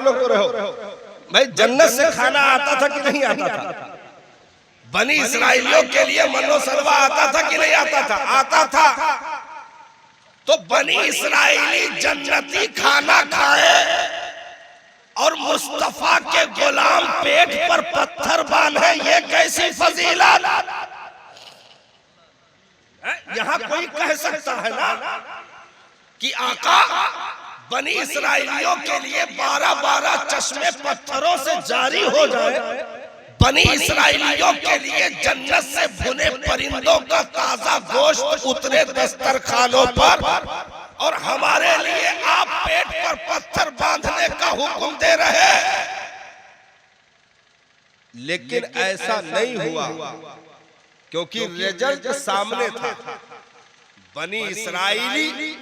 लोग तो रहो भाई, जन्नत से खाना आता था कि नहीं आता था? बनी इसराइलियों के लिए मन्नो सलवा आता था कि नहीं आता था? आता था। तो बनी इसराइली जन्नती खाना खाए और मुस्तफा के गुलाम पेट पर पत्थर बांधे, ये कैसी फजीलत? यहां कोई कह सकता है ना कि आका बनी इसराइलियों के लिए 12-12 चश्मे पत्थरों से जारी हो जाए, बनी इसराइलियों के लिए जन्नत से भुने परिंदों का ताजा गोश्त उतरे दस्तरखानों पर, और हमारे लिए आप पेट पर पत्थर बांधने का हुक्म दे रहे? लेकिन ऐसा नहीं हुआ, क्योंकि रिजल्ट सामने था। बनी इसराइली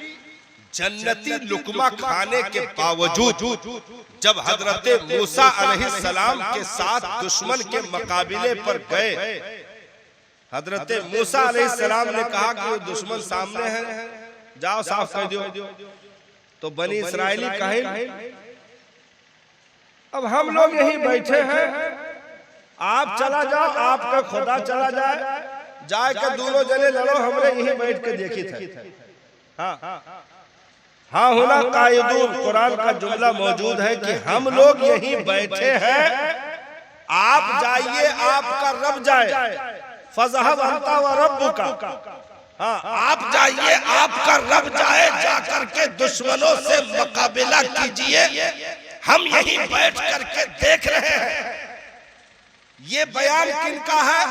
जन्नती लुकमा खाने के बावजूद जब हजरत मूसा अलैहिस्सलाम के साथ दुश्मन के मुकाबले पर गए, हजरत मूसा अलैहिस्सलाम ने कहा कि वो दुश्मन सामने है, जाओ साफ कर दो। तो बनी इसराइली कहे अब हम लोग यहीं बैठे हैं, आप चला जाओ, आपका खुदा चला जाए, जाके दोनों जने लड़ो, हमने यहीं बैठ के देखी थे। हाँ होना कायदून, कुरान का जुमला मौजूद है कि हम लोग यहीं बैठे हैं, आप जाइए, आपका रब जाए, फज़हब अंता व रब्बुका, हाँ आप जाइए, आपका रब जाए, जाकर के दुश्मनों से मुकाबला कीजिए, हम यहीं बैठ करके देख रहे हैं। ये बयान किनका है?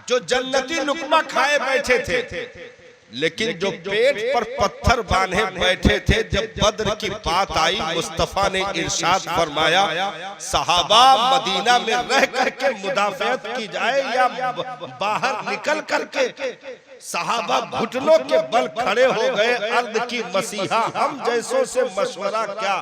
जो जन्नती लुकमा खाए बैठे थे, लेकिन जो पेट पर पत्थर बांधे बैठे थे। जब बद्र की बात आई, मुस्तफा ने इरशाद फरमाया, सहाबा मदीना में रह करके मुदाफियत की जाए या बाहर निकल करके? सहाबा घुटनों के बल खड़े हो गए, अर्द की मसीहा हम जैसों से मशवरा क्या,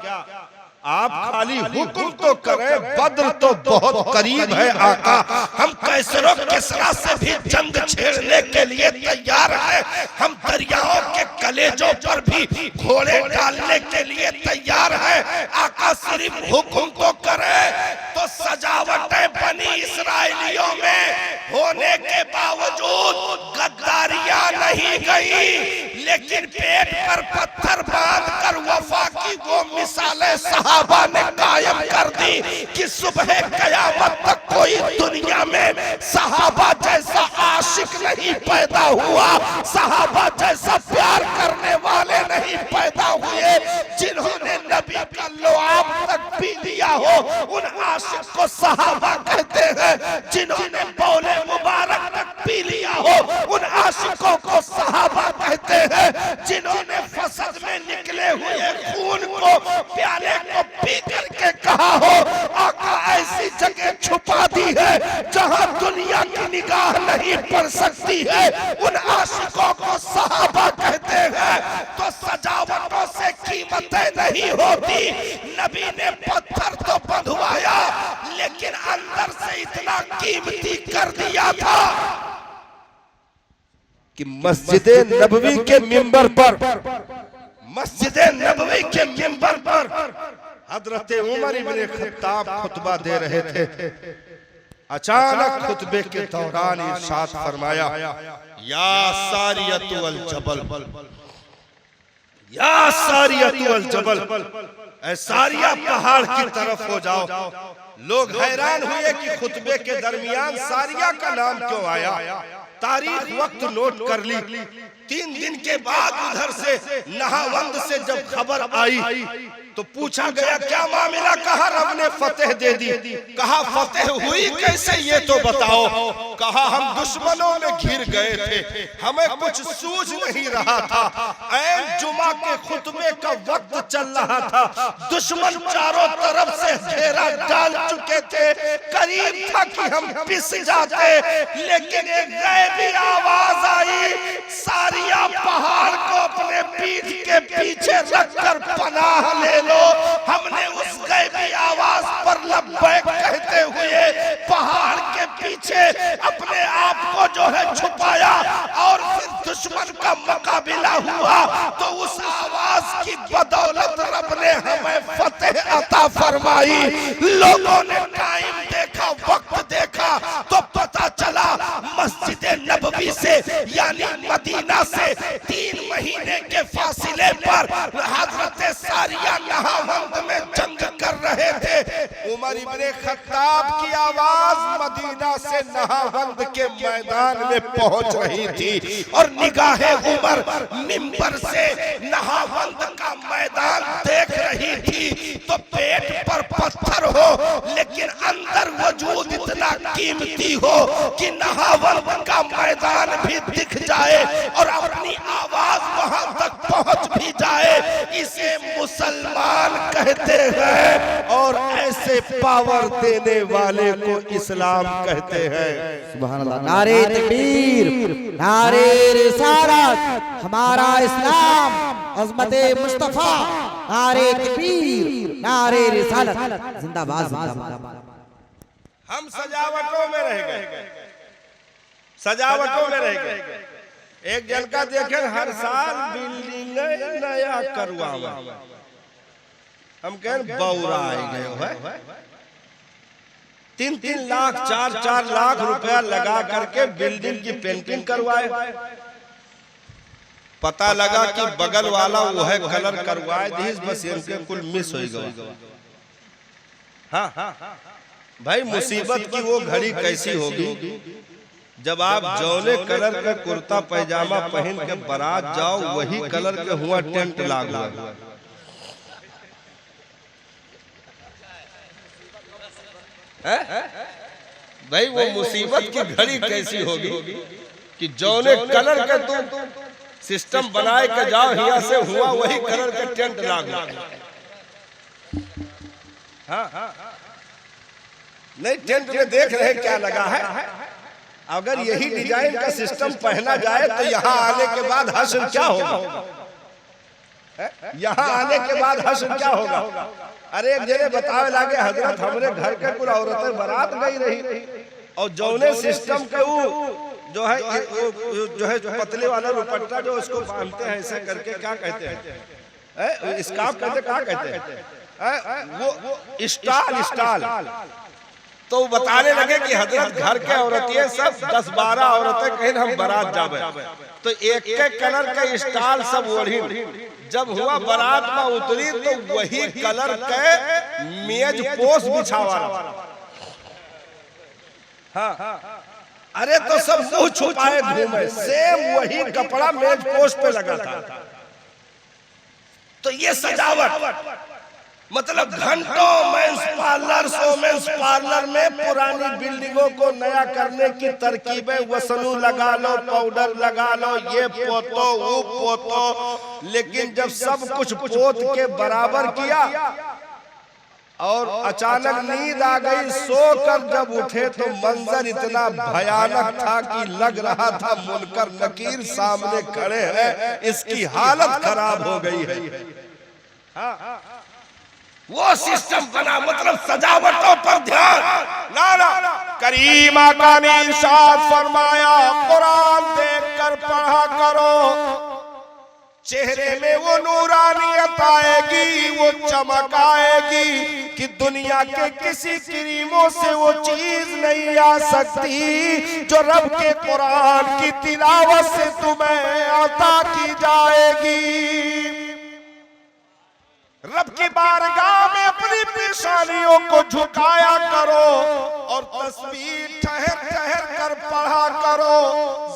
आप खाली हुक्म तो करें, बद्र तो बहुत करीब है आका, हम कैसरों किसरा से भी जंग छेड़ने के लिए तैयार हैं, हम दरियाओं के कलेजों पर भी घोड़े डालने के लिए तैयार हैं, आका सिर्फ हुक्म तो करें। तो सजावटें बनी इसराइलियों में होने के बावजूद गद्दारियां नहीं गई, लेकिन पेट पर पत्थर बांधकर वफा की वो मिसालें सहाबा ने कायम कर दी कि सुबह कयामत तक कोई दुनिया में सहाबा जैसा आशिक नहीं पैदा हुआ, सहाबा जैसा प्यार करने वाले नहीं पैदा हुए, जिन्होंने नबी का लुआब तक पी लिया हो, उन आशिक को सहाबा कहते हैं, जिन्होंने बौले मुबारक तक पी लिया हो, उन आशिकों को सहाबा कहते हैं, जिन्होंने फसद में निकले हुए खून को प्याले को पी करके कहा हो, आका ऐसी जगह छुपा दी है जहां दुनिया की निगाह नहीं पड़ सकती है, उन आशिकों को सहाबा कहते हैं। तो सजावटों से कीमतें नहीं होती, नबी ने पत्थर तो बंधवाया, लेकिन अंदर से इतना कीमती कर दिया था कि मस्जिद नबवी के मिंबर पर, मस्जिद नबवी के मिंबर पर हजरत उमर इब्ने खत्ताब खुतबा दे रहे थे। अचानक खुतबे के दौरान इरशाद फरमाया, या सारियतु अल जबल, या सारियतु अल जबल, ऐ सारिया पहाड़ की तरफ हो जाओ। लोग हैरान हुए कि खुतबे के दरमियान सारिया का नाम क्यों आया। तारीख वक्त नोट कर ली। 3 दिन के बाद उधर से नहावंद से जब खबर आई तो पूछा गया क्या मामला, कहा रब ने फतेह दे दी। कहा फतेह हुई कैसे ये तो बताओ। कहा हम दुश्मनों में घिर गए थे, हमें कुछ सूझ नहीं रहा था, ऐन जुमा के खुतबे का वक्त चल रहा था, दुश्मन चारों तरफ से घेरा डाल चुके थे, करीब था कि हम पिस जाते, लेकिन एक गैबी आवाज आई, सारिया पहाड़ को अपने पीठ के पीछे रखकर पनाह ले लो। हमने उस गैबी आवाज पर लब्बैक कहते हुए पहाड़ के पीछे अपने आप को जो है छुपाया, और फिर दुश्मन का मुकाबला हुआ तो उस आवाज की बदौलत रब ने हमें फतेह अता फरमाई। लोगों ने टाइम देखा, वक्त देखा तो पता चला मस्जिद नबवी से यानी मदीना से 3 महीने के फासिले पर हजरत सारिया नहावंद में जंग कर रहे थे। उमर इब्ने खत्ताब की आवाज मदीना से नहावंद के मैदान में पहुंच रही थी और निगाहे उमर मिंबर से नहावंद का मैदान देख रही थी तो पेट पर पत्थर हो लेकिन अंदर वजूद इतना कीमती हो कि नहावंद का मैदान भी दिख जाए और अपनी आवाज वहां तक पहुंच भी जाए। इसे मुसलमान कहते हैं और ऐसे पावर देने वाले को इस्लाम कहते हैं। सुभान अल्लाह। नारे तकबीर, नारे रिसालत, हमारा इस्लाम, अज़मते मुस्तफा, नारे तकबीर, नारे रिसालत, जिंदाबाद जिंदाबाद। हम सजावटों में रह गए, सजावटों में रह गए। एक जन का देखें हर साल बिल्डिंग नया करवावा, हम कहें बौरा गए है। 3-3 लाख 4-4 लाख रुपया लगा करके बिल्डिंग की पेंटिंग करवाए। पता लगा कि बगल वाला वो है कलर करवाए दी, बस इनके कुल मिस हो गया। हाँ भाई, मुसीबत की वो घड़ी कैसी होगी जब आप जौने कलर का कुर्ता पैजामा पहन के बारात जाओ वही कलर के हुआ टेंट लागू। भाई वो मुसीबत की घड़ी कैसी होगी कि जौने कलर के तुम सिस्टम बनाए के जाओ यहाँ से हुआ वही कलर के टेंट लागू। हाँ नहीं, टेंट में देख रहे क्या लगा है। अगर यही डिजाइन का सिस्टम पहना जाए तो यहाँ आने के बाद हश्र क्या होगा? यहाँ आने के बाद हश्र क्या होगा? अरे एक जने बतावे लागे हजरत हमरे घर के कुल औरतें बारात गई रही और जौने सिस्टम के वो जो है पतले वाला दुपट्टा जो उसको बांधते हैं ऐसे करके क्या कहते हैं? स्कार्फ कहते, क्या कहते हैं? वो स्टाल। तो बताने लगे कि हजरत घर के औरतें सब 10-12 औरतें कहीं हम बारात जावे तो एक कलर का स्टाल सब ओढ़ी। जब हुआ बारात में उतरी तो वही कलर के मेज पोस बिछावा। हाँ अरे तो सब मुंह छुपाए घूमे, सेम वही कपड़ा मेज पोस पे लगा था। तो ये सजावट मतलब घंटों मेंस पार्लर, वोमेंस पार्लर में पुरानी बिल्डिंगों को नया करने की तरकीबें, वसनू लगा लो, पाउडर लगा लो, ये पोतो वो पोतो। लेकिन जब सब कुछ पोत के बराबर किया और अचानक नींद आ गई, सोकर जब उठे तो मंजर इतना भयानक था कि लग रहा था मुनकर नकीर सामने खड़े हैं, इसकी हालत खराब हो गई है। हाँ वो सिस्टम बना, मतलब सजावटों पर ध्यान ना। करीम आका ने इरशाद फरमाया, कुरान देखकर पढ़ा करो, चेहरे में वो नूरानियत आएगी, वो चमक आएगी कि दुनिया के किसी क्रीमों से वो चीज नहीं आ सकती जो रब के कुरान की तिलावत से तुम्हें अता की जाएगी। रब की बारगाह में अपनी पेशानियों को झुकाया करो और तस्बीह ठहर ठहर कर पढ़ा करो,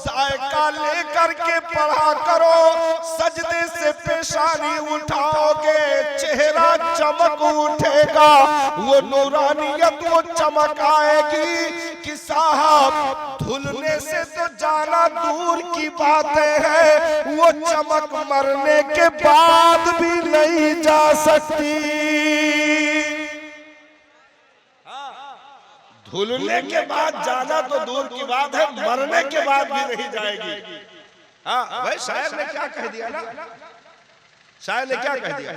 जायका लेकर के पढ़ा करो। सजदे से पेशानी उठाओगे, चेहरा चमक उठेगा, वो नूरानियत वो चमक आएगी कि साहब धुलने से तो जाना दूर की बातें हैं, वो चमक मरने के बाद भी नहीं जा सकती। धुलने के बाद जाना तो दूर की बात है, मरने के बाद भी नहीं जाएगी। हाँ भाई, शायर ने क्या कह दिया ना, शायर ने क्या कह दिया,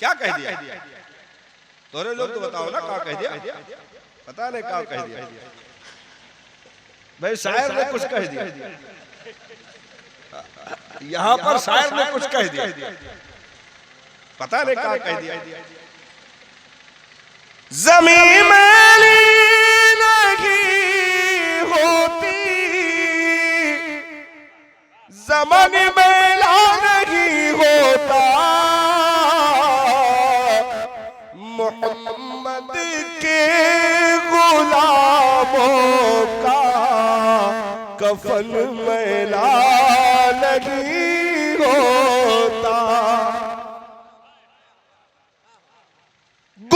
क्या कह दिया? तोरे लोग तो बताओ ना क्या कह दिया, पता नहीं क्या कह दिया। भाई शायर ने कुछ कह दिया, यहाँ पर शायर ने कुछ कह दिया, पता नहीं क्या कह दिया। ज़मीं मैली नहीं होती, ज़मान मैला नहीं होता, मोहम्मद के गुलामों का कफन मैला नहीं होता।